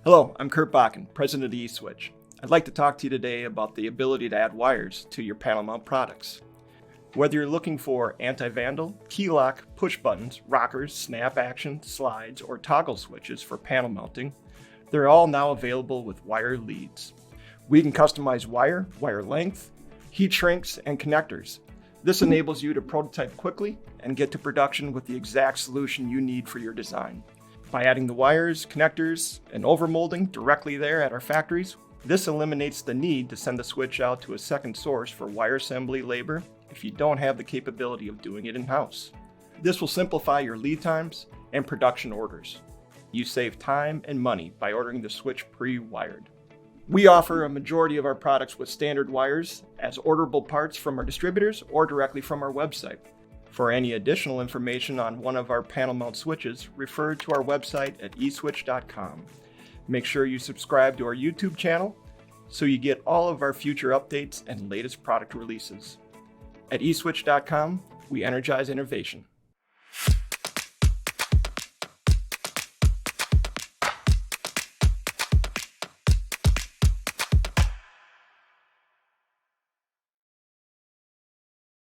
Hello, I'm Kurt Bakken, president of eSwitch. I'd like to talk to you today about the ability to add wires to your panel mount products. Whether you're looking for anti-vandal, key lock, push buttons, rockers, snap action, slides, or toggle switches for panel mounting, they're all now available with wire leads. We can customize wire length, heat shrinks, and connectors. This enables you to prototype quickly and get to production with the exact solution you need for your design. By adding the wires, connectors, and overmolding directly there at our factories, this eliminates the need to send the switch out to a second source for wire assembly labor if you don't have the capability of doing it in-house. This will simplify your lead times and production orders. You save time and money by ordering the switch pre-wired. We offer a majority of our products with standard wires as orderable parts from our distributors or directly from our website. For any additional information on one of our panel mount switches, refer to our website at eswitch.com. Make sure you subscribe to our YouTube channel so you get all of our future updates and latest product releases. At eswitch.com, we energize innovation.